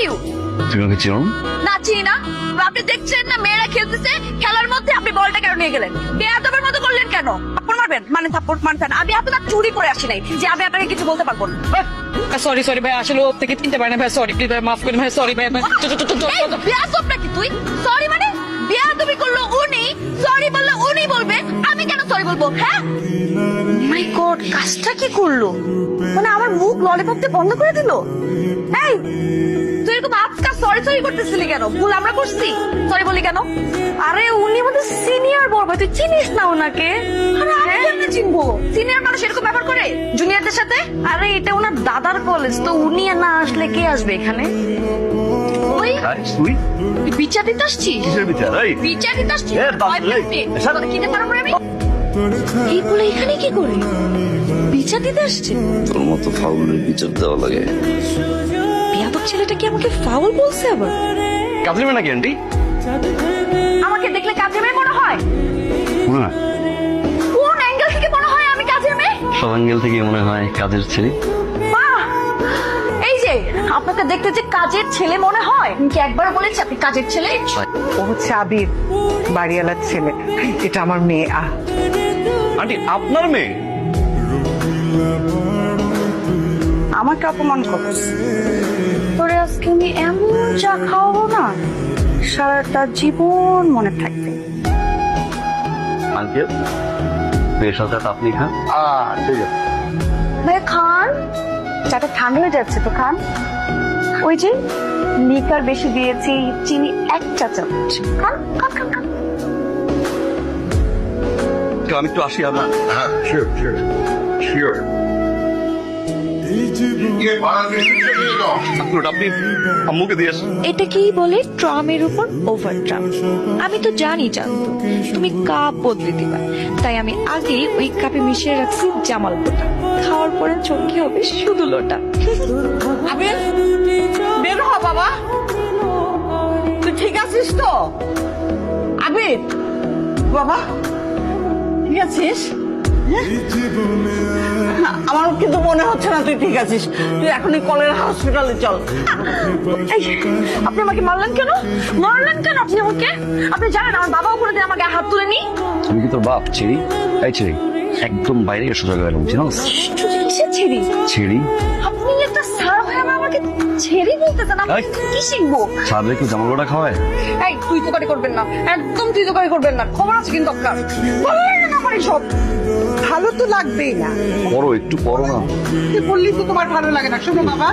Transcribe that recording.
You? তুমি আমাকে চিনো না? না চিনি না। আপনি দেখছেন না মেয়েরা খেলতেছে, খেলার মধ্যে আপনি বলটা কেন নিয়ে গেলেন? বেয়াদবের মতো করলেন কেন? থাপ্পড় মারবেন মানে থাপ্পড় মারবেন। আমি আপনার চুরি করে আসি নাই যে আমি আপনাকে কিছু বলতে পারবো না। সরি সরি ভাই, আসলে ওর থেকে চিনতে পারি না ভাই। সরি প্লিজ ভাই, মাফ করুন ভাই। সরি ভাই। এই বেয়াদব নাকি তুই? সরি মানে? বেয়াদবি করলো উনি, সরি বললো উনি বলবে, আমি কেন সরি বলবো? হ্যাঁ, মাই গড, কাজটা কি করলো? মানে আমার মুখ ললিপপ দিয়ে বন্ধ করে দিল। এই তুই এরকম আজকাল সরি সরি করতেছিলি কেন? ভুল আমরা করছি, সরি বলি কেন? আরে উনি আমাদের সিনিয়র বড় ভাই, তুই চিনিস না ওনাকে? আরে আমি কেমনে চিনবো? সিনিয়র মানুষ এরকম ব্যবহার করে জুনিয়রদের সাথে? আরে এটা ওনার দাদার কলেজ, তো উনি না আসলে কে আসবে এখানে? ওই তুই তুই বিচার দিতে আসছিস? কিসের বিচার? এই বিচার দিতে আসছিস? এ, বাপ রে। তোকে কিনে পারবো আমি? এই বলে এখানে কি করে বিচার দিতে আসছে? তোর মতো ফাউলের বিচার দেওয়া লাগে। বেয়াদব ছেলেটা কি আমাকে ফাউল বলছে আবার? কাজের মেয়ে নাকি আন্টি? আমাকে দেখলে কাজের মেয়ে মনে হয়? মনে হয় কোন অ্যাঙ্গেল থেকে মনে হয় আমি কাজের মেয়ে? সব অ্যাঙ্গেল থেকে মনে হয় কাজের ছেলে। বাহ! এই যে আপনাকে দেখতে যে কাজের ছেলে মনে হয়, আমি কি একবার বলেছি আপনি কাজের ছেলে? ও হচ্ছে আবির, বাড়িওয়ালার ছেলে। এটা আমার মেয়ে। আন্টি আপনার মেয়ে? আমাকে অপমান করছিস। তোরে আজকে আমি এমন চা খাওয়াবো না, সারাটা জীবন মনে থাকবে। আঙ্কেল স্পেশাল চাটা আপনি খান। ঠিক আছে। ভাই খান, চাটা ঠান্ডা হয়ে যাচ্ছে তো খান। ওই যে লিকার বেশি দিয়েছি, চিনি 1 চা চামচ। খান খান খান খান। তো আমি একটু আসি আপনার। হ্যাঁ, sure, sure, sure. আপনি আম্মুকে দিয়ে আসেন। এটাকেই বলে ট্রামের উপর ওভার ট্রাম। আমি তো জানি জানতো তুমি কাপ বদলে দিবা, তাই আমি আগে ওই কাপে মিশিয়ে রাখছি জামাল গোটা। খাওয়ার পরে চমকে হবে শুধু লোটা। আবির, বের হ বাবা। তুই ঠিক আছিস তো? আবির বাবা, ঠিক আছিস? আমার কিন্তু মনে হচ্ছে না তুই ঠিক আছিস। তুই এখনই কলেরা হসপিটালে চল। এই, আপনি আমাকে মারলেন কেন? মারলেন কেন আপনি আমাকে? আপনি জানেন আমার বাবা উপরে দিয়ে আমাকে হাত তুলে নি? তুমি কি তোর বাপ ছেড়ি? এই ছেড়ি একদম বাইরে এসে সোজা গেলাম, চিনোস? কিসের ছেড়ি? ছেড়ি আপনি একটা স্যার হয়ে আমাকে ছেড়ি বলতেছেন? আমি এই। কি শিখবো? ছাড়লে কি জামা গোটা খাওয়ায়? এই তুই তোকারি করবেন না, একদম তুই তোকারি করবেন না, খবর আছে কিন্তু আপনার। বললেন না আমার সব ভালো তো লাগবেই না। পরো একটু পরো না। তুই বললি তো তোমার ভালো লাগে না। শোনো বাবা,